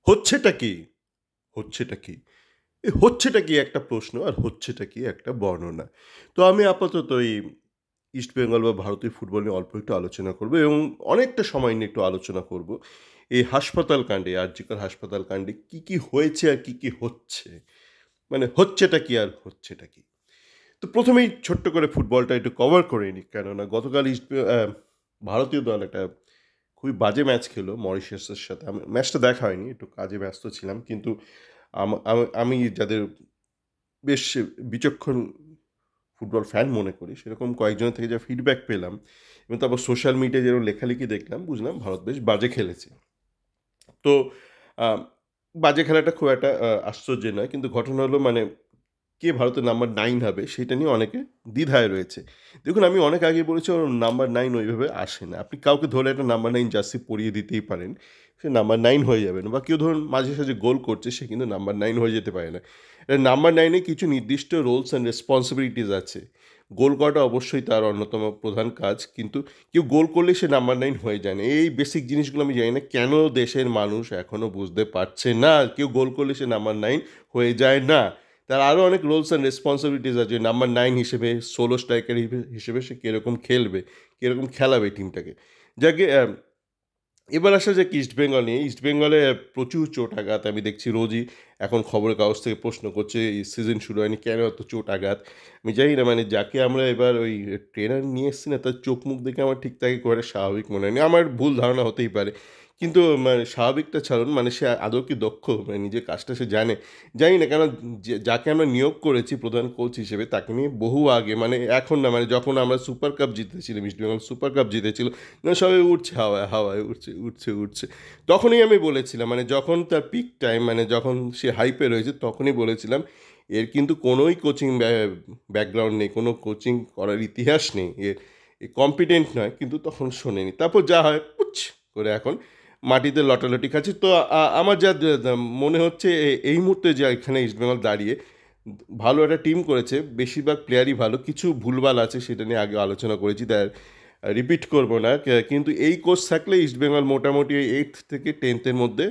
হচ্ছেটা কি? হচ্ছেটা কি? এই হচ্ছেটা কি একটা প্রশ্ন আর হচ্ছেটা কি একটা বর্ণনা। তো আমি আপাতত এই ইস্টবেঙ্গল বা ভারতীয় ফুটবল নিয়ে অল্প একটু আলোচনা করব এবং অনেকটা সময় নিয়ে একটু আলোচনা করব। এই হাসপাতাল কাণ্ডে, আরজিকর হাসপাতাল কাণ্ডে কি হয়েছে আর কি হচ্ছে? মানে হচ্ছেটা কি আর হচ্ছেটা কি? তো ১ম এই ছোট্ট করে ফুটবলটা একটু কভার করে নিই। কেননা গতকাল ভারতীয় দল একটা খুবই বাজে ম্যাচ খেললো মরিশাসের সাথে। ম্যাচটা দেখা হয়নি। একটু কাজে ব্যস্ত ছিলাম। কিন্তু আমি যাদের বেশ বিচক্ষণ ফুটবল ফ্যান মনে করি, সেরকম কয়েকজনের থেকে যা ফিডব্যাক পেলাম এবং তারপর সোশ্যাল মিডিয়ায় যেরকম লেখালেখি দেখলাম, বুঝলাম ভারত বেশ বাজে খেলেছে। তো আ বাজে খেলাটা খুব একটা আশ্চর্যের নয়। কিন্তু ঘটনা হলো মানে কে ভারতের নাম্বার 9 হবে সেটা নিয়ে অনেকে দ্বিধায় রয়েছে। দেখুন আমি অনেক আগেই বলেছি ওর নাম্বার 9 ওইভাবে আসে না। আপনি কাউকে ধরে একটা নাম্বার 9 জার্সি পরিয়ে দিতেই পারেন। সে নাম্বার 9 হয়ে যাবে না। বা কেউ ধরুন মাঝে সাঝে গোল করছে সে কিন্তু নাম্বার 9 হয়ে যেতে পারে না। নাম্বার 9 এ কিছু নির্দিষ্ট রোলস অ্যান্ড রেসপনসিবিলিটিস আছে। গোল করাটা অবশ্যই তার অন্যতম প্রধান কাজ। কিন্তু কেউ গোল করলেই সে নাম্বার 9 হয়ে যায় না। এই বেসিক জিনিসগুলো আমি জানি না কেন দেশের মানুষ এখনো বুঝতে পারছে না। কেউ গোল করলে সে নাম্বার 9 হয়ে যায় না। তার আরো অনেক রোলস অ্যান্ড রেসপনসিবিলিটিস আছে। নাম্বার 9 হিসেবে সোলো স্ট্রাইকার হিসেবে সে কিরকম খেলবে, কিরকম খেলাবে টিমটাকে। যাকে এবার আসা যাক ইস্টবেঙ্গল নিয়ে। ইস্টবেঙ্গলে প্রচুর চোট-আঘাত আমি দেখছি রোজই এখন খবরের কাগজ থেকে প্রশ্ন করছে, এই সিজন শুরু হয়নি কেন এত চোট-আঘাত? আমি জানি না মানে যাকে আমরা এবার ওই ট্রেনার নিয়ে এসেছি না তার চোখ-মুখ দেখে আমার ঠিক তাকে খুব একটা স্বাভাবিক মনে হয়নি। আমার ভুল ধারণা হতেই পারে। কিন্তু মানে স্বাভাবিকটা ছাড়ুন মানে সে আদৌ কি দক্ষ? মানে নিজের কাজটা সে জানে? জানি না কেন যাকে আমরা নিয়োগ করেছি প্রধান কোচ হিসেবে তাকে নিয়ে বহু আগে মানে এখন না মানে যখন আমরা সুপার কাপ জিতেছিলাম, ইস্টবেঙ্গল সুপার কাপ জিতেছিল না সবাই উড়ছে হাওয়ায়, হাওয়ায় উড়ছে। তখনই আমি বলেছিলাম মানে যখন তার পিক টাইম মানে যখন সে হাইপে রয়েছে তখনই বলেছিলাম এর কিন্তু কোনোই কোচিং ব্যাকগ্রাউন্ড নেই, কোনো কোচিং করার ইতিহাস নেই। এ কম্পিটেন্ট নয় কিন্তু তখন শোনেনি। তারপর যা হয় পুছ করে এখন মাটিতে লটালটি খাচ্ছে। তো আমার যা মনে হচ্ছে এই মুহূর্তে যে এখানে ইস্টবেঙ্গল দাঁড়িয়ে ভালো একটা টিম করেছে। বেশিরভাগ প্লেয়ারই ভালো। কিছু ভুলভাল আছে সেটা নিয়ে আগেও আলোচনা করেছি। রিপিট করব না। কিন্তু এই কোচ থাকলে ইস্টবেঙ্গল মোটামুটি 8th থেকে 10th এর মধ্যে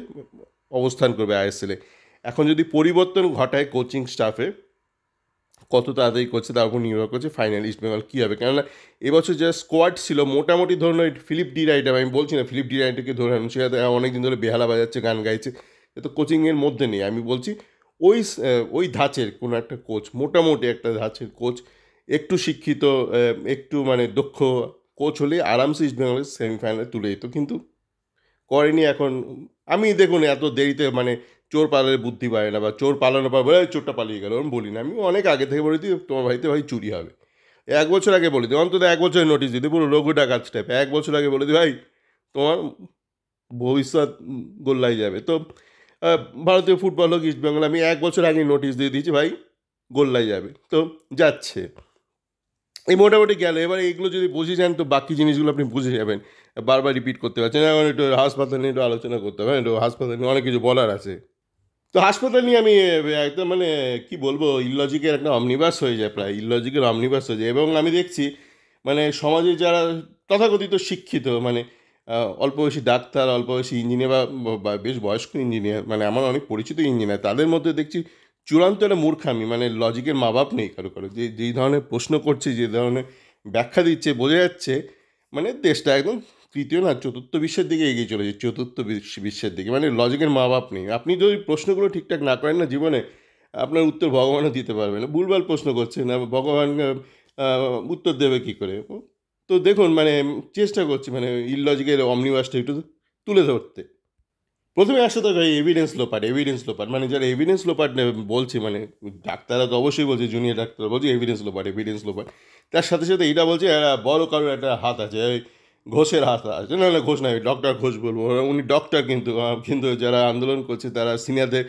অবস্থান করবে আইএসএল এ। এখন যদি পরিবর্তন ঘটায় কোচিং স্টাফে, কত তাড়াতাড়ি করছে তার উপর নির্ভর করছে ফাইনাল ইস্টবেঙ্গল কী হবে। কেননা এবছর যা স্কোয়াড ছিল মোটামুটি ধরুন ওই ফিলিপ ডি রাইট আমি বলছি না ফিলিপ ডি রাইটকে ধরে আনুন, সে হয়তো অনেকদিন ধরে বেহালা বাজাচ্ছে, গান গাইছে। এ তো কোচিংয়ের মধ্যে নেই। আমি বলছি ওই ধাঁচের কোনো একটা কোচ, মোটামুটি একটা ধাঁচের কোচ, একটু শিক্ষিত, একটু মানে দক্ষ কোচ হলেই আরামসে ইস্টবেঙ্গলের সেমিফাইনালে তুলে যেত। কিন্তু করেনি এখন। আমি দেখুন এত দেরিতে মানে চোর পালালে বুদ্ধি বাড়ে না বা চোর পালানোর পর বলে, "এই চোরটা পালিয়ে গেল।" ওরম বলি না। আমি অনেক আগে থেকে বলে দিই, "তোমার বাড়িতে ভাই চুরি হবে।" ১ বছর আগে বলে দিই। অন্তত ১ বছরের নোটিস দিই। পুরো রঘু ডাকাত টাইপ। ১ বছর আগে বলে দিই, "ভাই তোমার ভবিষ্যৎ গোল্লায় যাবে।" তো আ ভারতীয় ফুটবল হোক, ইস্টবেঙ্গল আমি ১ বছর আগেই নোটিস দিয়ে দিয়েছি, "ভাই গোল্লায় যাবে।" তো যাচ্ছে। এই মোটামুটি গেল। এবার এগুলো যদি বুঝে যান তো বাকি জিনিসগুলো আপনি বুঝে যাবেন। বারবার রিপিট করতে পারছেন। এখন একটু হাসপাতাল নিয়ে একটু আলোচনা করতে হবে। একটু হাসপাতাল নিয়ে অনেক কিছু বলার আছে। তো হাসপাতাল নিয়ে আমি একদম মানে কি বলবো ইললজিকের একটা অমনিবাস হয়ে যায় প্রায়। ইললজিকের অমনিবাস হয়ে যায় এবং আমি দেখছি মানে সমাজে যারা তথাকথিত শিক্ষিত মানে আ অল্প বয়সী ডাক্তার, অল্প বয়সী ইঞ্জিনিয়ার বা বেশ বয়স্ক ইঞ্জিনিয়ার মানে আমার অনেক পরিচিত ইঞ্জিনিয়ার তাদের মধ্যে দেখছি চূড়ান্ত একটা মূর্খামি মানে লজিকের মা-বাপ নেই কারো। যেই ধরনের প্রশ্ন করছে, যে ধরনের ব্যাখ্যা দিচ্ছে বোঝা যাচ্ছে মানে দেশটা একদম ৩য় না ৪র্থ বিশ্বের দিকে এগিয়ে চলেছে। ৪র্থ বিশ্বের দিকে। মানে লজিকের মা-বাপ নেই। আপনি যদি প্রশ্নগুলো ঠিকঠাক না করেন না জীবনে, আপনার উত্তর ভগবানও দিতে পারবে না। ভুলভাল প্রশ্ন করছেন, ভগবান আ উত্তর দেবে কি করে? তো দেখুন মানে চেষ্টা করছি মানে ইললজিকের অমনিবাসটা একটু তুলে ধরতে। ১ম এ আসে তো ভাই এভিডেন্স লোপাট। মানে যারা এভিডেন্স লোপাট বলছে মানে ডাক্তাররা তো অবশ্যই বলছে, জুনিয়র ডাক্তাররা বলছে এভিডেন্স লোপাট। তার সাথে এরা বলছে বড় কারোর একটা হাত আছে, এই ঘোষের হাত আছে। না ঘোষ নয়, ডক্টর ঘোষ বলবো। উনি ডক্টর কিন্তু যারা আন্দোলন করছে তারা সিনিয়রদের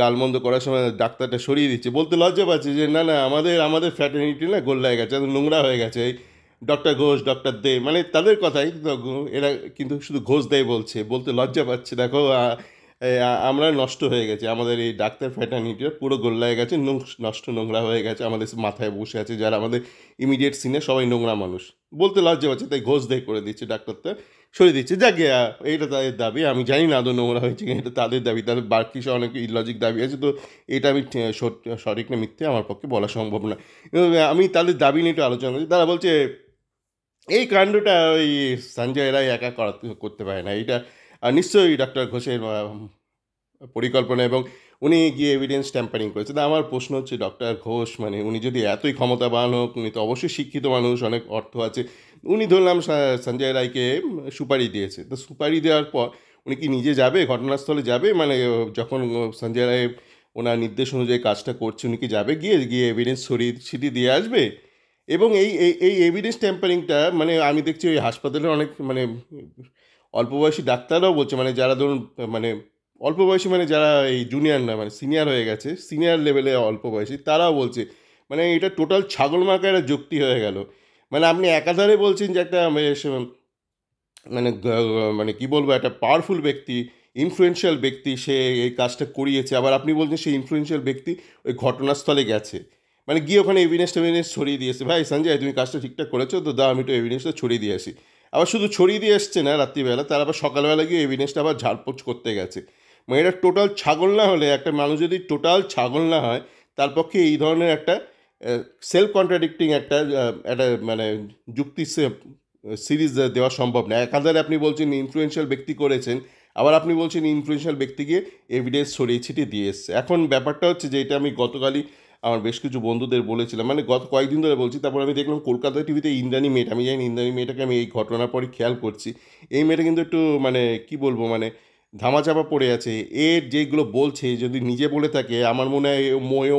গালমন্দ করার সময় ডাক্তারটা সরিয়ে দিচ্ছে। বলতে লজ্জা পাচ্ছে যে না আমাদের ফ্র্যাটার্নিটি না গোল্লায় গেছে, নোংরা হয়ে গেছে। এই ডক্টর ঘোষ, ডক্টর দে মানে তাদের কথাই তো এরা কিন্তু শুধু ঘোষ দেয় বলছে। বলতে লজ্জা পাচ্ছে। দেখো আমরা নষ্ট হয়ে গেছি। আমাদের এই ডাক্তার ফ্র্যাটার্নিটিটা পুরো গোল্লায় গেছে, নষ্ট নোংরা হয়ে গেছে। আমাদের মাথায় বসে আছে যারা আমাদের ইমিডিয়েট সিনে সবাই নোংরা মানুষ। বলতে লজ্জা পাচ্ছে তাই ঘোষ দে করে দিচ্ছে ডাক্তারটা। সরিয়ে দিচ্ছে। যাকগে এটা তাদের দাবি। আমি জানি না আদৌ নোংরা হয়েছে কিনা, এটা তাদের দাবি। তাদের বাকি অনেক ইললজিক দাবি আছে। তো এটা আমি সঠিক না মিথ্যে আমার পক্ষে বলা সম্ভব না। আমি তাদের দাবি নিয়ে একটু আলোচনা করছি। তারা বলছে এই কাণ্ডটা ওই সঞ্জয় রায় একা করতে পারে না। এইটা নিশ্চয়ই ডক্টর ঘোষের পরিকল্পনা, এবং উনি গিয়ে এভিডেন্স ট্যাম্পারিং করেছে। তা আমার প্রশ্ন হচ্ছে, ডক্টর ঘোষ মানে উনি যদি এতই ক্ষমতাবান হোক, উনি তো অবশ্যই শিক্ষিত মানুষ, অনেক অর্থ আছে। উনি ধরলাম সঞ্জয় রায়কে সুপারি দিয়েছে। তো সুপারি দেওয়ার পর উনি কি নিজে যাবে, ঘটনাস্থলে যাবে? মানে যখন সঞ্জয় রায় ওনার নির্দেশ অনুযায়ী কাজটা করছে, উনি কি যাবে, গিয়ে গিয়ে এভিডেন্স ছিটিয়ে দিয়ে আসবে? এবং এই এভিডেন্স ট্যাম্পারিংটা মানে আমি দেখছি ওই হাসপাতালের অনেক মানে অল্প বয়সী ডাক্তাররাও বলছে, মানে যারা ধরুন মানে অল্প বয়সী মানে যারা এই জুনিয়র না, মানে সিনিয়র হয়ে গেছে, সিনিয়র লেভেলে অল্প বয়সী, তারাও বলছে মানে এটা টোটাল ছাগল মার্কা একটা যুক্তি হয়ে গেল। মানে আপনি একাধারে বলছেন যে একটা মানে মানে কি বলবো, একটা পাওয়ারফুল ব্যক্তি, ইনফ্লুয়েন্সিয়াল ব্যক্তি, সে এই কাজটা করিয়েছে। আবার আপনি বলছেন সেই ইনফ্লুয়েন্সিয়াল ব্যক্তি ওই ঘটনাস্থলে গেছে, মানে গিয়ে ওখানে এভিডেন্স ছড়িয়ে দিয়েছে। ভাই সঞ্জয়, তুমি কাজটা ঠিকঠাক করেছো তো, দাও আমি তো এভিডেন্সটা ছড়িয়ে দিয়ে আসি। আবার শুধু ছড়িয়ে দিয়ে এসছে না রাত্রিবেলা, তার আবার সকালবেলা গিয়ে এভিডেন্সটা আবার ঝাড়পোছ করতে গেছে। মানে এটা টোটাল ছাগল না হলে, একটা মানুষ যদি টোটাল ছাগল না হয়, তার পক্ষে এই ধরনের একটা সেলফ কন্ট্রাডিক্টিং একটা মানে যুক্তি সিরিজ দেওয়া সম্ভব না। একাধারে আপনি বলছেন ইনফ্লুয়েন্সিয়াল ব্যক্তি করেছেন, আবার আপনি বলছেন ইনফ্লুয়েন্সিয়াল ব্যক্তিকে এভিডেন্স ছড়িয়ে ছিটিয়ে দিয়ে এসছে। এখন ব্যাপারটা হচ্ছে যে এটা আমি গতকালই আমার বেশ কিছু বন্ধুদের বলেছিলাম, মানে গত কয়েকদিন ধরে বলছি। তারপর আমি দেখলাম কলকাতা টিভিতে ইন্দ্রাণী মেয়েটা, আমি জানি ইন্দ্রাণী মেয়েটাকে আমি এই ঘটনার পরই খেয়াল করছি। এই মেয়েটা কিন্তু একটু মানে কি বলবো, মানে ধামাচাপা পড়ে আছে। এর যেগুলো বলছে যদি নিজে বলে থাকে, আমার মনে হয়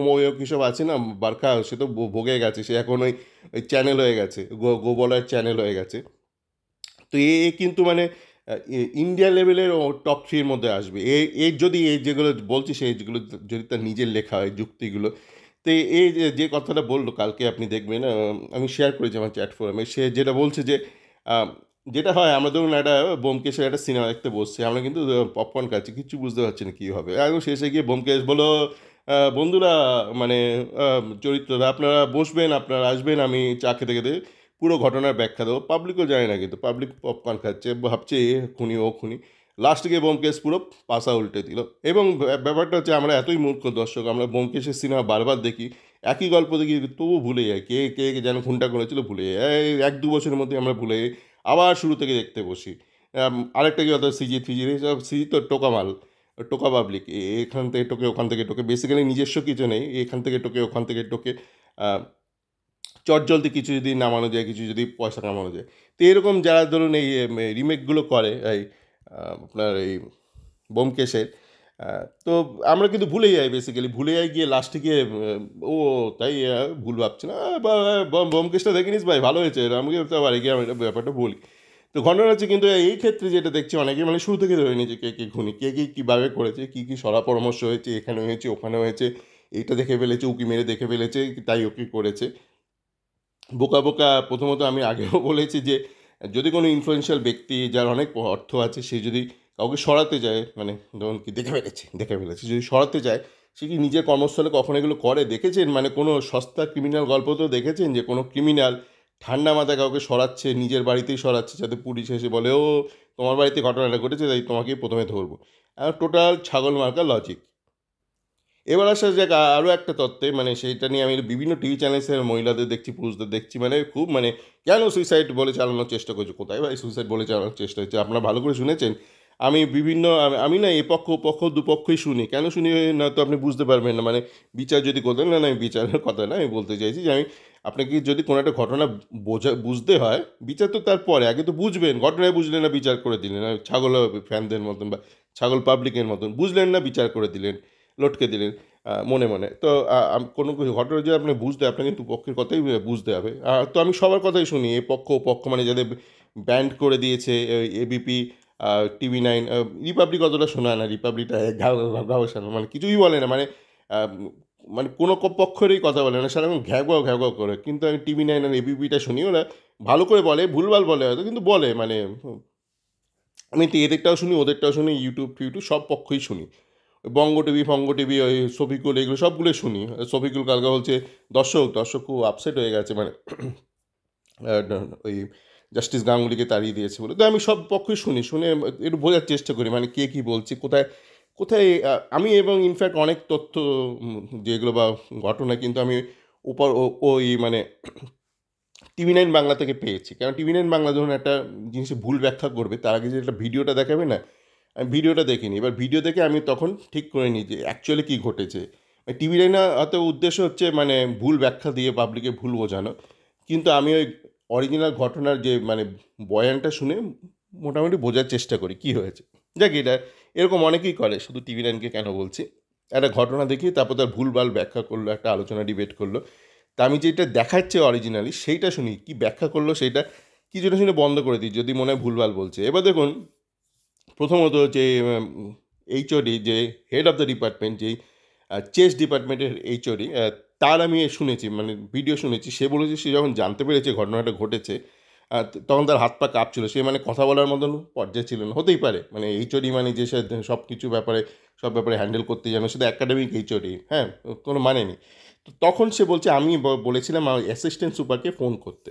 ময়ো কিসব আছে না বারখা, সে তো ভোগে গেছে, সে এখন ওই চ্যানেল হয়ে গেছে, গোবলার চ্যানেল হয়ে গেছে। তো এ কিন্তু মানে ইন্ডিয়া লেভেলের টপ থ্রির মধ্যে আসবে। এর যদি এই যেগুলো বলছি যেগুলো যদি তার নিজের লেখা হয় যুক্তিগুলো। তো এই যে কথাটা বললো কালকে, আপনি দেখবেন আমি শেয়ার করেছি আমার চ্যাট ফোরামে। সে যেটা বলছে যে আম, যেটা হয়, আমরা ধরুন একটা ব্যোমকেশের একটা সিনেমা দেখতে বসছি, আমরা কিন্তু পপকর্ন খাচ্ছি, কিচ্ছু বুঝতে পারছি না কী হবে। এখন শেষে গিয়ে ব্যোমকেশ বলো, বন্ধুরা মানে চরিত্ররা আপনারা বসবেন, আপনারা আসবেন, আমি চা খেতে খেতে পুরো ঘটনার ব্যাখ্যা দেবো। পাবলিকও জানে না, কিন্তু পাবলিক পপকর্ন খাচ্ছে, ভাবছে এ খুনি ও খুনি। লাস্টে গিয়ে ব্যোমকেশ পুরো পাশা উল্টে দিল। এবং ব্যাপারটা হচ্ছে আমরা এতই মূর্খ দর্শক, আমরা ব্যোমকেশের সিনেমা বারবার দেখি, একই গল্প দেখি, তবু ভুলে যাই কে কে যেন খুনটা করেছিল, ভুলে যাই। এই 1-2 বছরের মধ্যে আমরা ভুলে যাই, আবার শুরু থেকে দেখতে বসি। আরেকটা কি হতো, সিজিত ফিজির এইসব, সিজি তো টোকা মাল, টোকা পাবলিক, এখান থেকে টোকে ওখান থেকে টোকে, বেসিক্যালি নিজস্ব কিছু নেই, এখান থেকে টোকে ওখান থেকে টোকে। চটজলদি কিছু যদি নামানো যায়, কিছু যদি পয়সা কামানো যায়। তো এরকম যারা ধরুন এই রিমেকগুলো করে এই আপনার এই ব্যোমকেশের, তো আমরা কিন্তু ভুলে যাই, বেসিক্যালি ভুলে যাই, গিয়ে লাস্টে গিয়ে ও তাই ভুল ভাবছি না, ব্যোমকেশটা দেখে নিস ভাই, ভালো হয়েছে, আমাকে তো আবার গিয়ে আমি এটা ব্যাপারটা বলি। তো ঘটনা হচ্ছে কিন্তু এই ক্ষেত্রে যেটা দেখছি, অনেকে মানে শুরু থেকে ধরে নিয়েছে কে কে খুনি, কে কে কীভাবে করেছে, কী কী সরা পরামর্শ হয়েছে, এখানে হয়েছে ওখানে হয়েছে, এইটা দেখে ফেলেছে, উকি মেরে দেখে ফেলেছে, তাই ওকে করেছে। বোকা বোকা প্রথমত আমি আগেও বলেছি যে যদি কোনো ইনফ্লুয়েন্সিয়াল ব্যক্তি যার অনেক অর্থ আছে, সে যদি কাউকে সরাতে যায়, মানে ধরুন কি দেখে ফেলেছে, যদি সরাতে যায়, সে কি নিজের কর্মস্থলে কখন এগুলো করে দেখেছেন? মানে কোনো সস্তা ক্রিমিনাল গল্প তো দেখেছেন যে কোনো ক্রিমিনাল ঠান্ডা মাথায় কাউকে সরাচ্ছে, নিজের বাড়িতেই সরাচ্ছে, যাতে পুলিশ এসে বলে ও তোমার বাড়িতে ঘটনাটা ঘটেছে, তাই তোমাকেই প্রথমে ধরবো। টোটাল ছাগল মার্কা লজিক। এবার আসা যাক আরও একটা তত্ত্বে, মানে সেইটা নিয়ে আমি বিভিন্ন টিভি চ্যানেলসের মহিলাদের দেখছি, পুরুষদের দেখছি, মানে খুব মানে কেন সুইসাইড বলে চালানোর চেষ্টা করছে, কোথায় ভাই সুইসাইড বলে চালানোর চেষ্টা হচ্ছে? আপনারা ভালো করে শুনেছেন? আমি বিভিন্ন আমি না এ পক্ষ পক্ষ দুপক্ষই শুনি। কেন শুনি না তো আপনি বুঝতে পারবেন না। মানে বিচার যদি করতেন, না আমি বিচারের কথা না, আমি বলতে চাইছি যে আমি আপনাকে যদি কোনো একটা ঘটনা বুঝতে হয়, বিচার তো তারপরে, আগে তো বুঝবেন। ঘটনায় বুঝলেন না, বিচার করে দিলেন, ছাগল ফ্যানদের মতন বা ছাগল পাবলিকের মতন বুঝলেন না, বিচার করে দিলেন, লটকে দিলেন মনে মনে। তো কোনো কিছু ঘটনা যদি আপনি বুঝতে হয়, আপনাকে কিন্তু পক্ষের কথাই বুঝতে হবে। তো আমি সবার কথাই শুনি, এ পক্ষ ও পক্ষ, মানে যাদের ব্যান্ড করে দিয়েছে এবিপি, টিভি 9, রিপাবলিক অতটা শোনা হয় না, রিপাবলিকটা ঘাও ঘাও ঘাও শোনা, মানে কিছুই বলে না, মানে আহ, মানে কোনো পক্ষেরই কথা বলে না, সারাক্ষণ ঘ্যাও ঘ্যাও করে। কিন্তু আমি টিভি 9 আর এবিপিটা শুনি, ওরা ভালো করে বলে, ভুলভাল বলে হয়তো, কিন্তু বলে মানে আমি তো এদেরটাও শুনি, ওদেরটাও শুনি, ইউটিউব টিউটিউব সব পক্ষই শুনি। বঙ্গ টিভি, ফঙ্গ টিভি, ওই শফিকুল, এগুলো সবগুলোই শুনি। শফিকুল কালকে বলছে দর্শক খুব আপসেট হয়ে গেছে, মানে ওই জাস্টিস গাঙ্গুলিকে তাড়িয়ে দিয়েছে বলে। তো আমি সব পক্ষই শুনি, শুনে একটু বোঝার চেষ্টা করি মানে কে কী বলছে, কোথায় কোথায় আমি এবং ইনফ্যাক্ট অনেক তথ্য যেগুলো বা ঘটনা কিন্তু আমি ওই মানে টিভি9 বাংলা থেকে পেয়েছি। কারণ টিভি9 বাংলা যখন একটা জিনিসের ভুল ব্যাখ্যা করবে, তার আগে যে একটা ভিডিওটা দেখাবে না? আমি ভিডিওটা দেখিনি। এবার ভিডিও দেখে আমি তখন ঠিক করে নিই যে অ্যাকচুয়ালি কী ঘটেছে। টিভি9 হয়তো উদ্দেশ্য হচ্ছে মানে ভুল ব্যাখ্যা দিয়ে পাবলিককে ভুল বোঝানো। কিন্তু আমি ওই অরিজিনাল ঘটনার যে মানে বয়ানটা শুনে মোটামুটি বোঝার চেষ্টা করি কী হয়েছে। যাক এটা এরকম অনেকেই করে, শুধু টিভি9কে কেন বলছি। একটা ঘটনা দেখি, তারপর তার ভুলভাল ব্যাখ্যা করলো, একটা আলোচনা ডিবেট করলো। তা আমি যেটা দেখাচ্ছে অরিজিনালি সেইটা শুনি, কি ব্যাখ্যা করলো সেইটা কিছুটা শুনে বন্ধ করে দিই যদি মনে হয় ভুলভাল বলছে। এবার দেখুন, প্রথমত যে এইচওডি যে হেড অফ দ্য ডিপার্টমেন্ট, যেই চেস ডিপার্টমেন্টের এইচওডি, তার আমি শুনেছি মানে ভিডিও শুনেছি। সে বলেছে সে যখন জানতে পেরেছে ঘটনাটা ঘটেছে, তখন তার হাত পা কাঁপছিল। সে মানে কথা বলার মতন পর্যায়ে ছিল না। হতেই পারে মানে এইচওডি মানে যে সে সব কিছু ব্যাপারে সব ব্যাপারে হ্যান্ডেল করতে জানে, সেটা একাডেমিক এইচওডি, হ্যাঁ? কোনো মানে নেই। তো তখন সে বলছে আমি বলেছিলাম আমার অ্যাসিস্ট্যান্ট সুপারকে ফোন করতে।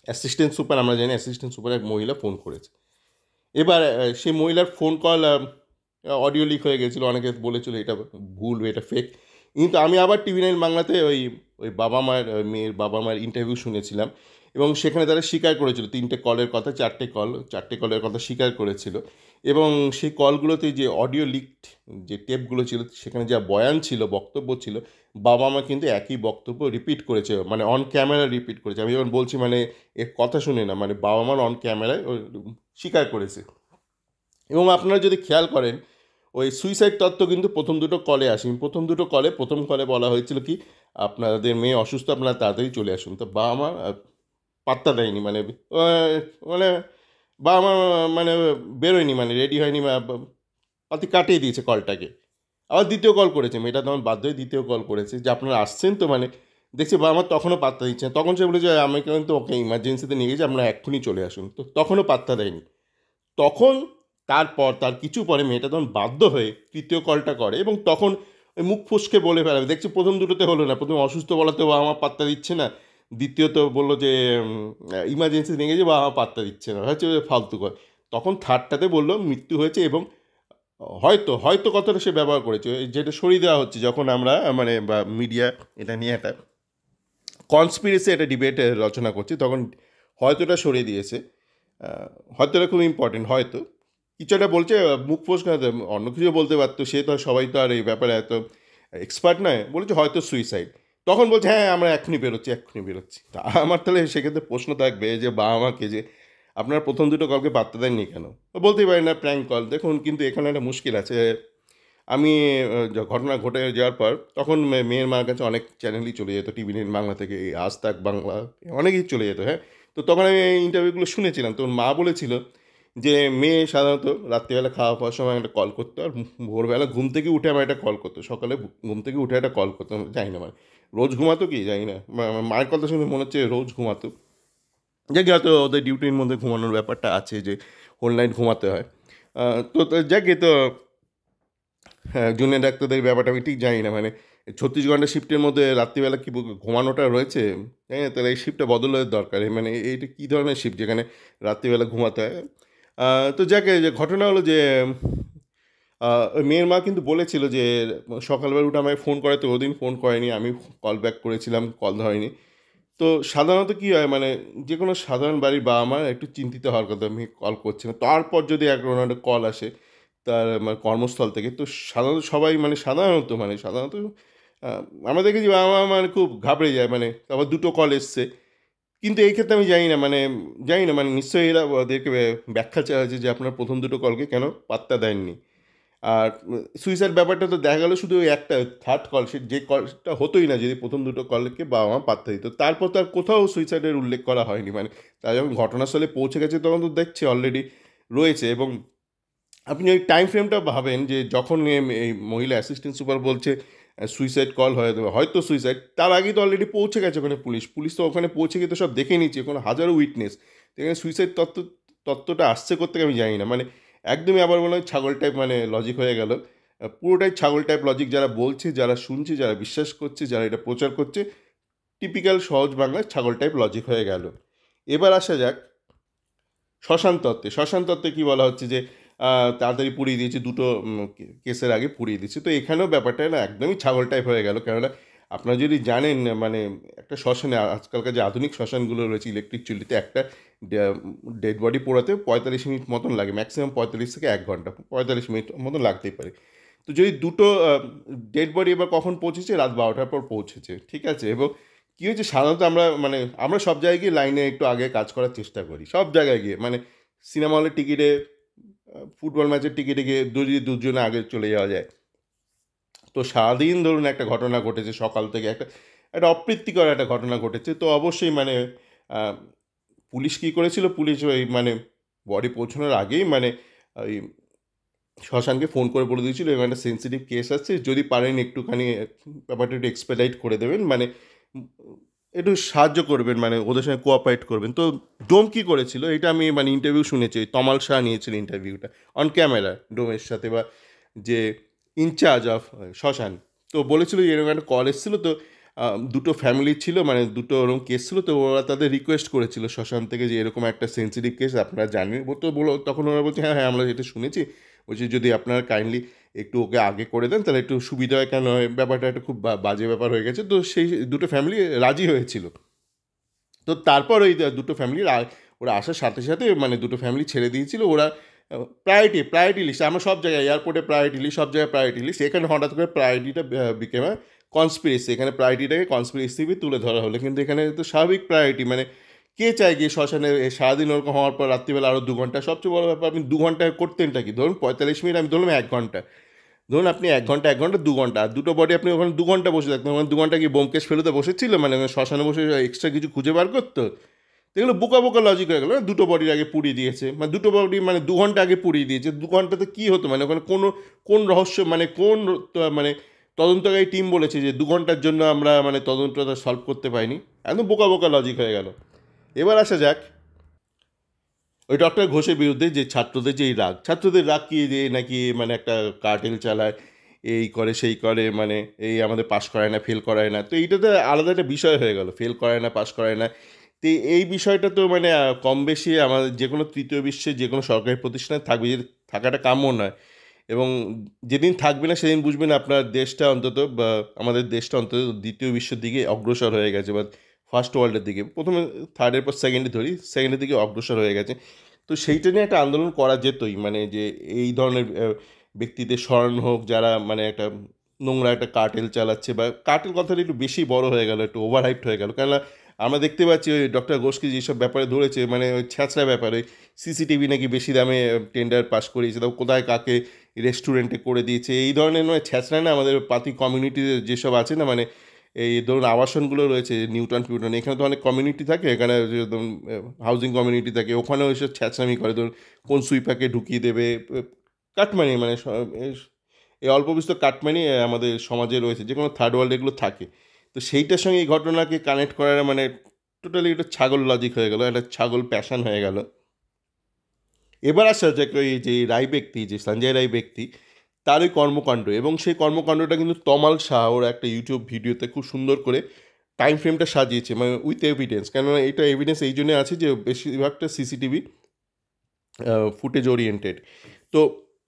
অ্যাসিস্ট্যান্ট সুপার, আমরা জানি অ্যাসিস্ট্যান্ট সুপার এক মহিলা ফোন করেছে। এবার সেই মহিলার ফোন কল অডিও লিক হয়ে গেছিলো। অনেকে বলেছিল এটা ভুল, এটা ফেক। কিন্তু আমি আবার টিভি9 বাংলাতে ওই বাবা মায়ের মেয়ের বাবা মায়ের ইন্টারভিউ শুনেছিলাম, এবং সেখানে তারা স্বীকার করেছিল ৩টে কলের কথা, 4টে কলের কথা স্বীকার করেছিল। এবং সেই কলগুলোতে যে অডিও লিকড যে টেপগুলো ছিল, সেখানে যা বয়ান ছিল, বক্তব্য ছিল, বাবা মা কিন্তু একই বক্তব্য রিপিট করেছে, মানে অন ক্যামেরা রিপিট করেছে। আমি যখন বলছি মানে এর কথা শুনে না, মানে বাবা মার অন ক্যামেরায় স্বীকার করেছে। এবং আপনারা যদি খেয়াল করেন, ওই সুইসাইড তত্ত্ব কিন্তু প্রথম দুটো কলে আসেনি। প্রথম কলে বলা হয়েছিল কি, আপনাদের মেয়ে অসুস্থ, আপনারা তাড়াতাড়ি চলে আসুন। তো বাবা মা পাত্তা দেয়নি, মানে মানে বাবা মা মানে বেরোয়নি, মানে রেডি হয়নি, পাতি কাটিয়ে দিয়েছে কলটাকে। আবার দ্বিতীয় কল করেছে, মেয়েটা তখন বাধ্য হয়ে দ্বিতীয় কল করেছে যে আপনারা আসছেন তো, মানে দেখছি বাবা মা তখনও পাত্তা দিচ্ছে না। তখন সে বলেছে আমি কিন্তু ওকে ইমার্জেন্সিতে নিয়ে গেছি, আপনারা এক্ষুনি চলে আসুন। তো তখনও পাত্তা দেয়নি। তখন তার কিছু পরে মেয়েটা তখন বাধ্য হয়ে তৃতীয় কলটা করে, এবং তখন ওই মুখ ফসকে বলে ফেলাবে। দেখছি প্রথম দুটোতে হলো না, প্রথমে অসুস্থ বলাতে বাবা মা পাত্তা দিচ্ছে না, দ্বিতীয়ত বললো যে ইমার্জেন্সি নিয়ে গেছে, বাবা মা পাত্তা দিচ্ছে না, হচ্ছে ফালতু কর। তখন থার্ডটাতে বললো মৃত্যু হয়েছে, এবং হয়তো হয়তো কথাটা সে ব্যবহার করেছে, যেটা সরিয়ে দেওয়া হচ্ছে যখন আমরা মানে বা মিডিয়া এটা নিয়ে একটা কনস্পিরেসি একটা ডিবেট রচনা করছি, তখন হয়তোটা সরিয়ে দিয়েছে। হয়তোটা খুব ইম্পর্টেন্ট, হয়তো কিছু একটা বলছে, মুখ ফোঁস অন্য কিছু বলতে পারতো, সে তো সবাই তো আর এই ব্যাপারে এত এক্সপার্ট নয়, বলেছে হয়তো সুইসাইড। তখন বলছে হ্যাঁ আমরা এক্ষুনি বেরোচ্ছি। তা আমার তাহলে সেক্ষেত্রে প্রশ্ন থাকবে যে বাবা মাকে, যে আপনার প্রথম দুটো কলকে পাত্তা দেননি কেন? বলতেই পারি না প্র্যাঙ্ক কল। দেখুন কিন্তু এখানে একটা মুশকিল আছে। আমি ঘটনা ঘটে যাওয়ার পর তখন মেয়ের মার কাছে অনেক চ্যানেলই চলে যেত, টিভি9 বাংলা থেকে এই আজ তাক বাংলা, অনেকেই চলে যেত, হ্যাঁ? তো তখন আমি এই ইন্টারভিউগুলো শুনেছিলাম। তো মা বলেছিল যে মেয়ে সাধারণত রাত্রিবেলা খাওয়া খাওয়ার সময় একটা কল করতো, আর ভোরবেলা ঘুম থেকে উঠে আমার একটা কল করতো, সকালে ঘুম থেকে উঠে একটা কল করতো। জানি না মানে রোজ ঘুমাতো কি জানি না, আমার মায়ের কথা শুনে মনে হচ্ছে রোজ ঘুমাতো। যাকে হয়তো ওদের ডিউটির মধ্যে ঘুমানোর ব্যাপারটা আছে, যে হোল নাইট ঘুমাতে হয়। যাকে তো হ্যাঁ, জুনিয়র ডাক্তারদের ব্যাপারটা আমি ঠিক জানি না, মানে ৩৬ ঘন্টা শিফটের মধ্যে রাত্রিবেলা কি ঘুমানোটা রয়েছে, তাই না? তাহলে এই শিফটটা বদলের দরকার। মানে এইটা কী ধরনের শিফট যেখানে রাত্রিবেলা ঘুমাতে হয়? তো যাকে যে ঘটনা হলো যে ওই মেয়ের মা কিন্তু বলেছিল যে সকালবেলা উঠে আমায় ফোন করে, তো ওদিন ফোন করেনি, আমি কল ব্যাক করেছিলাম, কল ধরেনি। তো সাধারণত কী হয়, মানে যে কোনো সাধারণ বাড়ির বাবা মা একটু চিন্তিত হওয়ার কথা, আমি কল করছি না। তারপর যদি কোনো একটা কল আসে তার মানে কর্মস্থল থেকে, তো সাধারণত সবাই মানে সাধারণত আ আমরা দেখেছি বাবা মা মানে খুব ঘাবড়ে যায়, মানে আবার দুটো কল এসছে। কিন্তু এই ক্ষেত্রে আমি জানি না মানে নিশ্চয়ই এরা ওদেরকে ব্যাখ্যা চাওয়া হয়েছে যে আপনার প্রথম দুটো কলকে কেন পাত্তা দেননি। আর সুইসাইড ব্যাপারটা তো দেখা গেল শুধু ওই একটা থার্ড কল, সে যে কলটা হতোই না যদি প্রথম দুটো কলকে বাবা মা পাত্তা দিত। তারপর তো আর কোথাও সুইসাইডের উল্লেখ করা হয়নি। মানে তারা যখন ঘটনাস্থলে পৌঁছে গেছে তখন তো দেখছি অলরেডি রয়েছে। এবং আপনি ওই টাইম ফ্রেমটা ভাবেন যে যখন এই মহিলা অ্যাসিস্ট্যান্ট সুপার বলছে সুইসাইড কল হয়তো সুইসাইড, তার আগেই তো অলরেডি পৌঁছে গেছে ওখানে পুলিশ। পুলিশ তো ওখানে পৌঁছে গিয়ে তো সব দেখে নিচ্ছে, ওখানে হাজারো উইটনেস। এখানে সুইসাইড তত্ত্বটা আসছে কোত্থেকে আমি জানি না। মানে একদমই আবার মনে হয় ছাগল টাইপ মানে লজিক হয়ে গেল। পুরোটাই ছাগল টাইপ লজিক, যারা বলছে, যারা শুনছে, যারা বিশ্বাস করছে, যারা এটা প্রচার করছে, টিপিক্যাল সহজ বাংলায় ছাগল টাইপ লজিক হয়ে গেল। এবার আসা যাক শ্মশান তত্ত্বে। শ্মশান তত্ত্বে কী বলা হচ্ছে যে তাড়াতাড়ি পুড়িয়ে দিয়েছে, দুটো কেসের আগে পুড়িয়ে দিচ্ছে। তো এখানেও ব্যাপারটা না একদমই ছাগল টাইপ হয়ে গেল। কেননা আপনারা যদি জানেন মানে একটা শ্মশানে আজকালকার যে আধুনিক শ্মশানগুলো রয়েছে ইলেকট্রিক চুল্লিতে একটা ডেড বডি পোড়াতে ৪৫ মিনিট মতন লাগে, ম্যাক্সিমাম ৪৫ থেকে ১ ঘন্টা, ৪৫ মিনিট মতন লাগতেই পারে। তো যদি দুটো ডেড বডি এবার কখন পৌঁছেছে? রাত ১২টার পর পৌঁছেছে, ঠিক আছে? এবং কী হয়েছে সাধারণত আমরা সব জায়গায় গিয়ে লাইনে একটু আগে কাজ করার চেষ্টা করি, সব জায়গায় গিয়ে মানে সিনেমা হলের টিকিটে, ফুটবল ম্যাচের টিকিটে গিয়ে যদি দুজনে আগে চলে যাওয়া যায়। তো সারাদিন ধরুন একটা ঘটনা ঘটেছে, সকাল থেকে একটা একটা অপ্রীতিকর একটা ঘটনা ঘটেছে। তো অবশ্যই মানে পুলিশ কী করেছিল, পুলিশ ওই মানে বডি পৌঁছানোর আগেই মানে ওই শ্মশানকে ফোন করে বলে দিয়েছিল এরকম একটা সেন্সিটিভ কেস আছে, যদি পারেন একটুখানি ব্যাপারটা একটু এক্সপেডাইট করে দেবেন, মানে একটু সাহায্য করবেন, মানে ওদের সঙ্গে কোঅপারেট করবেন। তো ডোম কী করেছিল, এটা আমি মানে ইন্টারভিউ শুনেছি, তমাল শাহ নিয়েছিল ইন্টারভিউটা অন ক্যামেরা ডোমের সাথে, বা যে ইনচার্জ অফ শ্মশান। তো বলেছিল যে এরকম একটা কল এসেছিলো, তো দুটো ফ্যামিলি ছিল, মানে দুটো ওরকম কেস ছিল, তো ওরা তাদের রিকোয়েস্ট করেছিল শ্মশান থেকে যে এরকম একটা সেন্সিটিভ কেস আপনারা জানেন। তো তখন ওরা বলছে হ্যাঁ হ্যাঁ আমরা এটা শুনেছি, বলছি যদি আপনারা কাইন্ডলি একটু ওকে আগে করে দেন তাহলে একটু সুবিধা হয়, কেন ব্যাপারটা একটা খুব বাজে ব্যাপার হয়ে গেছে। তো সেই দুটো ফ্যামিলি রাজি হয়েছিল। তো তারপর ওই দুটো ফ্যামিলির ওরা আসার সাথে সাথে মানে দুটো ফ্যামিলি ছেড়ে দিয়েছিল। ওরা প্রায়োরিটি লিস্ট, আমরা সব জায়গায় এয়ারপোর্টে প্রায়োরিটি লিস্ট, সব জায়গায় প্রায়োরিটি লিস্ট, এখানে হঠাৎ করে প্রায়োরিটিটা বিকেম কনস্পিরেসি, এখানে প্রায়োরিটিটাকে কনস্পিরেসি তুলে ধরা হলো। কিন্তু এখানে তো স্বাভাবিক প্রায়োরিটি, মানে কে চায় গিয়ে শ্মশানে সারাদিন ওরকম হওয়ার পর রাত্রিবেলা আরও ২ ঘন্টা, সবচেয়ে বড় ব্যাপার আপনি ২ ঘন্টায় করতেনটা কি? ধরুন ৪৫ মিনিট, আমি ধরলাম ১ ঘন্টা, ধরুন আপনি ১ ঘন্টা ১ ঘন্টা ২ ঘন্টা, আর দুটো বডি আপনি ওখানে ২ ঘন্টা বসে থাকতেন, ওখানে ২ ঘন্টা কি ব্যোমকেশ ফেলুদা বসেছিল মানে শ্মশানে বসে এক্সট্রা কিছু খুঁজে বার করতো? এগুলো বোকা বোকা লজিক হয়ে গেল। দুটো বডির আগে পুড়িয়ে দিয়েছে, মানে দুটো বডি মানে ২ ঘন্টা আগে পুড়িয়ে দিয়েছে, ২ ঘন্টাতে কী হতো, মানে ওখানে কোন রহস্য, মানে মানে তদন্তকারী টিম বলেছে যে ২ ঘন্টার জন্য আমরা মানে তদন্তটা সলভ করতে পারিনি? একদম বোকা বোকা লজিক হয়ে গেল। এবার আসা যাক ওই ডক্টর ঘোষের বিরুদ্ধে যে ছাত্রদের যে এই রাগ, ছাত্রদের রাগ কি যে নাকি মানে একটা কার্টেল চালায়, এই করে সেই করে, মানে এই আমাদের পাস করায় না, ফেল করায় না। তো এইটাতে আলাদা একটা বিষয় হয়ে গেল, ফেল করায় না, পাস করায় না। তো এই বিষয়টা তো মানে কম বেশি আমাদের যে কোনো তৃতীয় বিশ্বের যে কোনো সরকারি প্রতিষ্ঠানে থাকবে, যে থাকাটা কাম্য নয়। এবং যেদিন থাকবে না সেদিন বুঝবেন আপনার দেশটা অন্তত, বা আমাদের দেশটা অন্তত দ্বিতীয় বিশ্বের দিকে অগ্রসর হয়ে গেছে, বা ফার্স্ট ওয়ার্ল্ডের দিকে, প্রথমে থার্ডের পর সেকেন্ডে ধরি, সেকেন্ডের দিকে অগ্রসর হয়ে গেছে। তো সেইটা নিয়ে একটা আন্দোলন করা যেতই, মানে যে এই ধরনের ব্যক্তিদের সরানো হোক, যারা মানে একটা নোংরা একটা কার্টেল চালাচ্ছে, বা কার্টেল কথাটা একটু বেশি বড় হয়ে গেল, একটু ওভার হাইপড হয়ে গেল। কেননা আমরা দেখতে পাচ্ছি ওই ডক্টর ঘোষকে যেসব ব্যাপারে ধরেছে, মানে ওই ছ্যাঁচড়া ব্যাপারে, সিসিটিভি নাকি বেশি দামে টেন্ডার পাস করিয়েছে, তাও কোথায় কাকে রেস্টুরেন্টে করে দিয়েছে, এই ধরনের নয় ছ্যাঁচড়া না, আমাদের পাতি কমিউনিটিতে যেসব আছে না, মানে এই ধরুন আবাসনগুলো রয়েছে নিউটন ফিউটন, এখানে তো অনেক কমিউনিটি থাকে, এখানে যে ধরুন হাউজিং কমিউনিটি থাকে, ওখানেও এসব ছ্যাঁচড়ামি করে, ধরুন কোন সুইপারকে ঢুকিয়ে দেবে, কাটমানি, মানে এই অল্প বিস্তর কাটমানি আমাদের সমাজে রয়েছে, যে কোনো থার্ড ওয়ার্ল্ড এগুলো থাকে। তো সেইটার সঙ্গে এই ঘটনাকে কানেক্ট করার মানে টোটালি একটা ছাগল লজিক হয়ে গেল, একটা ছাগল প্যাশন হয়ে গেল। এবার আসা যাক ওই যে রায় ব্যক্তি, যে সঞ্জয় রায় ব্যক্তি, তার ওই কর্মকাণ্ড, এবং সেই কর্মকাণ্ডটা কিন্তু তমাল শাহ ওর একটা ইউটিউব ভিডিওতে খুব সুন্দর করে টাইম ফ্রেমটা সাজিয়েছে, মানে উইথ এভিডেন্স। কেননা এটা এভিডেন্স এই জন্যে আছে যে বেশিরভাগটা সিসিটিভি ফুটেজ ওরিয়েন্টেড। তো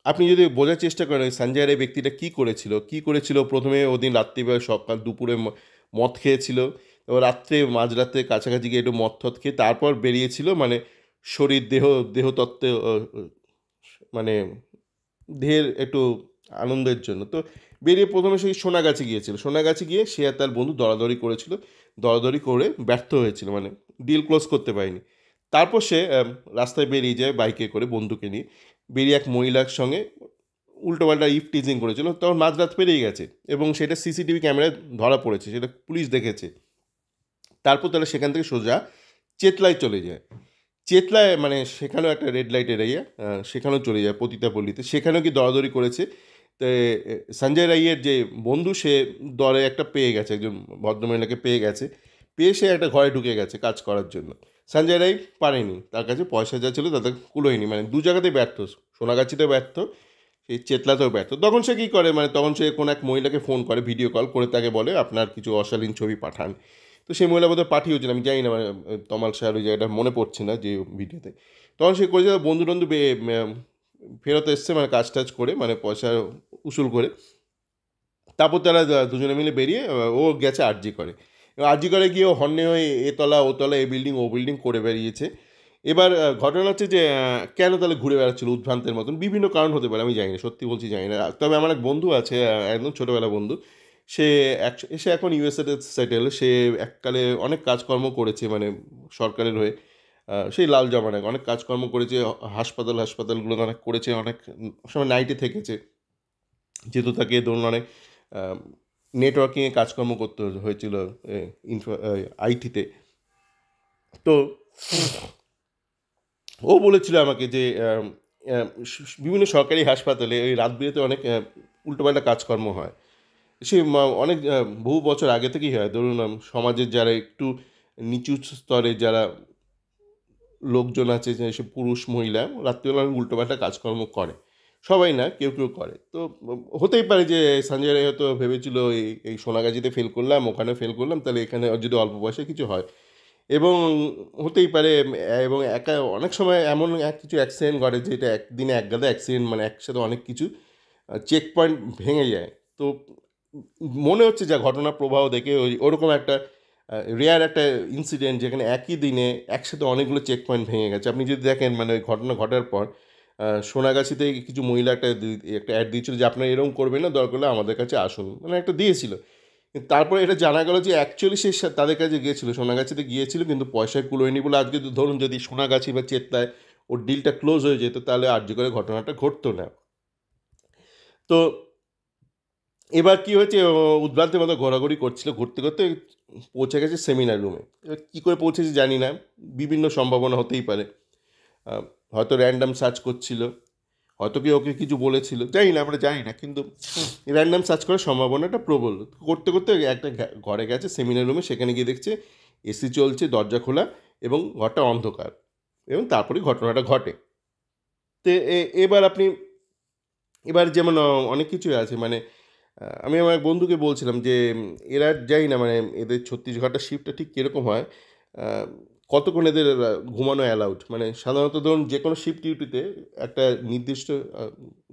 আপনি যদি বোঝার চেষ্টা করেন ওই সঞ্জয় রায় ব্যক্তিটা কী করেছিল, প্রথমে ওদিন রাত্রিবেলা সকাল দুপুরে মদ খেয়েছিল, এবার রাত্রে মাঝরাতে কাছাকাছি গিয়ে একটু মদ টদ খেয়ে তারপর বেরিয়েছিল, মানে শরীর দেহতত্ত্বে মানে দেহের একটু আনন্দের জন্য। তো বেরিয়ে প্রথমে সেই সোনাগাছি গিয়েছিল, সোনাগাছি গিয়ে সে আর তার বন্ধু দরাদরি করেছিল, দরাদরি করে ব্যর্থ হয়েছিল, মানে ডিল ক্লোজ করতে পারেনি। তারপর সে রাস্তায় বেরিয়ে যায় বাইকে করে বন্ধুকে নিয়ে, বেরিয়ে এক মহিলার সঙ্গে উল্টোপাল্টা টিজিং করেছিল, তখন মাঝরাত পেরিয়ে গেছে এবং সেটা সিসিটিভি ক্যামেরায় ধরা পড়েছে, সেটা পুলিশ দেখেছে। তারপর তাহলে সেখান থেকে সোজা চেতলায় চলে যায়, চেতলায় মানে সেখানেও একটা রেড লাইট এরিয়া, সেখানেও চলে যায় পতিতাপল্লীতে, সেখানেও কি দরাদরি করেছে। তো সঞ্জয় রাইয়ের যে বন্ধু সে দরে একটা পেয়ে গেছে, একজন ভদ্রমহিলাকে পেয়ে গেছে, পেয়ে সে একটা ঘরে ঢুকে গেছে কাজ করার জন্য। সঞ্জয় রাই পারেনি, তার কাছে পয়সা যা ছিল তাতে কুলোয়নি, মানে দু জায়গাতেই ব্যর্থ, সোনাগাছিতেও ব্যর্থ, সেই চেতলাতেও ব্যর্থ। তখন সে কী করে, মানে তখন সে কোনো এক মহিলাকে ফোন করে, ভিডিও কল করে তাকে বলে আপনার কিছু অশালীন ছবি পাঠান। তো তো সেই মহিলা বোধহয় পাঠিয়েছেন, আমি জানি না, মানে তমাল সাহের ওই জায়গাটা মনে পড়ছে না যে ভিডিওতে। তখন সে করেছে বন্ধু টন্ধু ফেরত এসছে, মানে কাজ টাজ করে, মানে পয়সা উসুল করে। তারপর তারা দুজনে মিলে বেরিয়ে ও গেছে আরজি করে। এবার আরজি করে গিয়ে ও হন্যে হয়ে এতলা ওতলা এ বিল্ডিং ও বিল্ডিং করে বেরিয়েছে। এবার ঘটনা হচ্ছে যে কেন তাহলে ঘুরে বেড়াচ্ছিল উদ্ভ্রান্তের মতন? বিভিন্ন কারণ হতে পারে, আমি জানি না, সত্যি বলছি জানি না। তবে আমার এক বন্ধু আছে, একদম ছোটোবেলা বন্ধু। সে সে এখন ইউএসএতে সেটেল। সে এককালে অনেক কাজকর্ম করেছে, মানে সরকারের হয়ে। সেই লাল জমানায় অনেক কাজকর্ম করেছে, হাসপাতালগুলোতে অনেক করেছে, অনেক সময় নাইটে থেকেছে। যেহেতু তাকে ধরুন অনেক নেটওয়ার্কিংয়ে কাজকর্ম করতে হয়েছিল আইটিতে। তো ও বলেছিল আমাকে যে বিভিন্ন সরকারি হাসপাতালে ওই রাত বিরেতে অনেক উল্টোপাল্টা কাজকর্ম হয়। সে অনেক বহু বছর আগে থেকেই হয়। ধরুন সমাজের যারা একটু নিচু স্তরে যারা লোকজন আছে, যেসব পুরুষ মহিলা রাত্রিবেলা অনেক উল্টোপাল্টা কাজকর্ম করে। সবাই না, কেউ কেউ করে। তো হতেই পারে যে সঞ্জয় রায় হয়তো ভেবেছিল এই এই সোনাগাছিতে ফেল করলাম, ওখানে ফেল করলাম, তাহলে এখানে যদি অল্প বয়সে কিছু হয়। এবং হতেই পারে এবং একা অনেক সময় এমন কিছু অ্যাক্সিডেন্ট ঘটে যেটা একদিনে একগাদা অ্যাক্সিডেন্ট, মানে একসাথে অনেক কিছু চেক পয়েন্ট ভেঙে যায়। তো মনে হচ্ছে যা ঘটনার প্রবাহ দেখে ওরকম একটা রেয়ার একটা ইনসিডেন্ট যেখানে একই দিনে একসাথে অনেকগুলো চেক পয়েন্ট ভেঙে গেছে। আপনি যদি দেখেন, মানে ওই ঘটনা ঘটার পর সোনাগাছিতে কিছু মহিলা একটা অ্যাড দিয়েছিল যে আপনারা এরকম করবেন না, দরকার হলে আমাদের কাছে আসুন, মানে একটা দিয়েছিল। কিন্তু তারপরে এটা জানা গেল যে অ্যাকচুয়ালি সে তাদের কাছে গিয়েছিল, সোনাগাছিতে গিয়েছিল, কিন্তু পয়সায় কুলোয়নি বলে আজকে ধরুন যদি সোনাগাছি বা চেতলায় ওর ডিলটা ক্লোজ হয়ে যেত, তাহলে আরজি করে ঘটনাটা ঘটতো না। তো এবার কী হয়েছে, উদ্ভ্রান্তের মতো ঘোরাঘুরি করছিল, ঘুরতে ঘুরতে পৌঁছে গেছে সেমিনার রুমে। এবার কী করে পৌঁছেছে জানি না, বিভিন্ন সম্ভাবনা হতেই পারে। হয়তো র্যান্ডাম সার্চ করছিল, হয়তো কি ওকে কিছু বলেছিল, জানি না, আমরা জানি না, কিন্তু র্যান্ডাম সার্চ করার সম্ভাবনাটা প্রবল। করতে করতে একটা ঘরে গেছে সেমিনার রুমে, সেখানে গিয়ে দেখছে এসি চলছে, দরজা খোলা এবং ঘরটা অন্ধকার, এবং তারপরেই ঘটনাটা ঘটে। তো এবার আপনি এবার যেমন অনেক কিছুই আছে, মানে আমি আমার এক বন্ধুকে বলছিলাম যে এরা জানি না, মানে এদের 36 ঘন্টার শিফটটা ঠিক কীরকম হয়, কতক্ষণ এদের ঘুমানো অ্যালাউড। মানে সাধারণত ধরুন যে কোনো শিফট ডিউটিতে একটা নির্দিষ্ট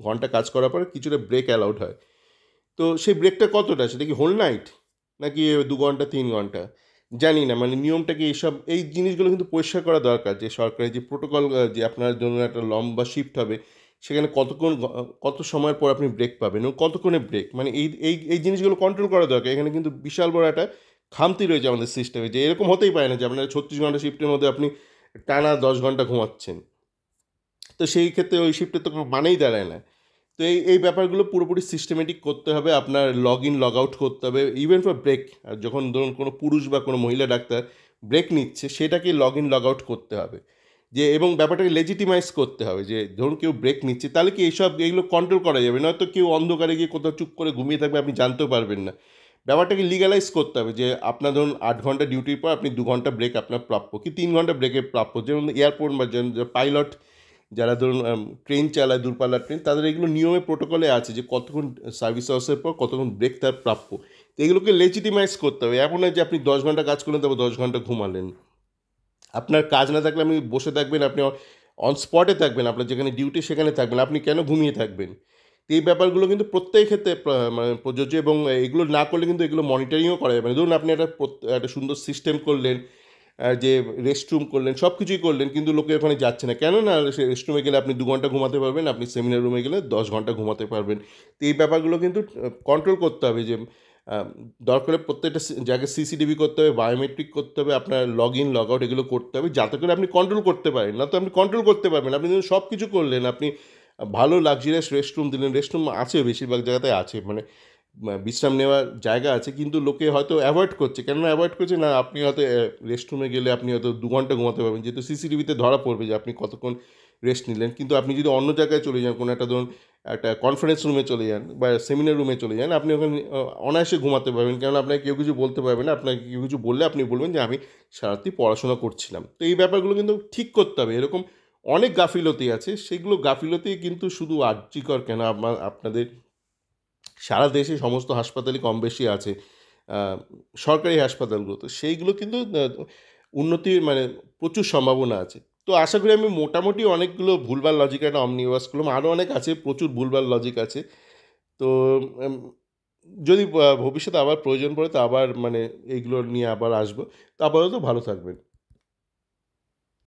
ঘন্টা কাজ করার পরে কিছুটা ব্রেক অ্যালাউড হয়। তো সেই ব্রেকটা কতটা, সেটা কি হোল নাইট নাকি 2 ঘন্টা 3 ঘন্টা জানি না, মানে নিয়মটা কি, এই জিনিসগুলো কিন্তু পরিষ্কার করা দরকার যে সরকারের যে প্রোটোকল, যে আপনার জন্য একটা লম্বা শিফট হবে, সেখানে কত সময়ের পর আপনি ব্রেক পাবেন এবং কতক্ষণে ব্রেক, মানে এই জিনিসগুলো কন্ট্রোল করা দরকার। এখানে কিন্তু বিশাল বড় একটা খামতি রয়েছে আমাদের সিস্টেমে, যে এরকম হতেই পারে না যে আপনার 36 ঘন্টা শিফটের মধ্যে আপনি টানা 10 ঘন্টা ঘুমাচ্ছেন। তো সেই ক্ষেত্রে ওই শিফটের তো কোনো মানেই দাঁড়ায় না। তো এই ব্যাপারগুলো পুরোপুরি সিস্টেমেটিক করতে হবে, আপনার লগ ইন লগ আউট করতে হবে, ইভেন ফর ব্রেক। আর যখন ধরুন কোনো পুরুষ বা কোনো মহিলা ডাক্তার ব্রেক নিচ্ছে, সেটাকে লগ ইন লগ আউট করতে হবে, যে এবং ব্যাপারটাকে লেজিটিমাইজ করতে হবে, যে ধরুন কেউ ব্রেক নিচ্ছে, তাহলে কি এইগুলো কন্ট্রোল করা যাবে, নয়তো কেউ অন্ধকারে গিয়ে কোথাও চুপ করে ঘুমিয়ে থাকবে, আপনি জানতেও পারবেন না। ব্যাপারটাকে লিগ্যালাইজ করতে হবে যে আপনার ধরুন 8 ঘন্টা ডিউটির পর আপনি 2 ঘন্টা ব্রেক আপনার প্রাপ্য, কি 3 ঘন্টা ব্রেকের প্রাপ্য। যেমন এয়ারপোর্ট বা পাইলট যারা ধরুন ট্রেন চালায়, দূরপাল্লার ট্রেন, তাদের এগুলো নিয়মে প্রোটোকলে আছে যে কতক্ষণ সার্ভিস আওয়ার্সের পর কতক্ষণ ব্রেক তার প্রাপ্য। তো এগুলোকে লেজিটিমাইজ করতে হবে। এমন নয় যে আপনি 10 ঘন্টা কাজ করলেন, তারপর 10 ঘন্টা ঘুমালেন। আপনার কাজ না থাকলে আপনি বসে থাকবেন, আপনি অন স্পটে থাকবেন, আপনার যেখানে ডিউটি সেখানে থাকবেন, আপনি কেন ঘুমিয়ে থাকবেন? তো এই ব্যাপারগুলো কিন্তু প্রত্যেক ক্ষেত্রে মানে প্রযোজ্য, এবং এগুলো না করলে কিন্তু এগুলো মনিটরিংও করা যাবে না। ধরুন আপনি একটা সুন্দর সিস্টেম করলেন, যে রেস্টরুম করলেন, সব কিছুই করলেন, কিন্তু লোকে ওখানে যাচ্ছে না কেন? না, সে রেস্টরুমে গেলে আপনি 2 ঘন্টা ঘুমাতে পারবেন, আপনি সেমিনার রুমে গেলে 10 ঘন্টা ঘুমাতে পারবেন। তো এই ব্যাপারগুলো কিন্তু কন্ট্রোল করতে হবে, যে দরকার হলে প্রত্যেকটা জায়গায় সিসিটিভি করতে হবে, বায়োমেট্রিক করতে হবে, আপনার লগ ইন লগ আউট এগুলো করতে হবে, যাতে করে আপনি কন্ট্রোল করতে পারেন। না তো আপনি কন্ট্রোল করতে পারবেন, আপনি কিন্তু সব কিছু করলেন, আপনি ভালো লাক্সারিয়াস রেস্টরুম দিলেন, রেস্টরুম আছে বেশিরভাগ জায়গাতে আছে, মানে বিশ্রাম নেওয়ার জায়গা আছে, কিন্তু লোকে হয়তো অ্যাভয়েড করছে। কেননা অ্যাভয়েড করছে? না, আপনি হয়তো রেস্টরুমে গেলে আপনি হয়তো 2 ঘন্টা ঘুমাতে পারবেন, যেহেতু সিসিটিভিতে ধরা পড়বে যে আপনি কতক্ষণ রেস্ট নিলেন। কিন্তু আপনি যদি অন্য জায়গায় চলে যান, কোনো একটা ধরুন একটা কনফারেন্স রুমে চলে যান বা সেমিনার রুমে চলে যান, আপনি ওখানে অনায়াসে ঘুমাতে পারবেন, কেননা আপনাকে কেউ কিছু বলতে পারবে না। আপনাকে কেউ কিছু বললে আপনি বলবেন যে আমি সারারাত্রি পড়াশোনা করছিলাম। তো এই ব্যাপারগুলো কিন্তু ঠিক করতে হবে। এরকম অনেক গাফিলতি আছে, সেগুলো গাফিলতি কিন্তু শুধু আর্যিকর কেন, আপনাদের সারা দেশে সমস্ত হাসপাতালই কম বেশি আছে। আ সরকারি হাসপাতালগুলো, তো সেইগুলো কিন্তু উন্নতির মানে প্রচুর সম্ভাবনা আছে। তো আশা করি আমি মোটামুটি অনেকগুলো ভুলভাল লজিক একটা অমনিবাস করলাম। আরও অনেক আছে, প্রচুর ভুলভাল লজিক আছে। তো এম যদি ভবিষ্যতে আবার প্রয়োজন পড়ে তো আবার মানে এইগুলো নিয়ে আবার আসবো। তো আপাতত ভালো থাকবেন।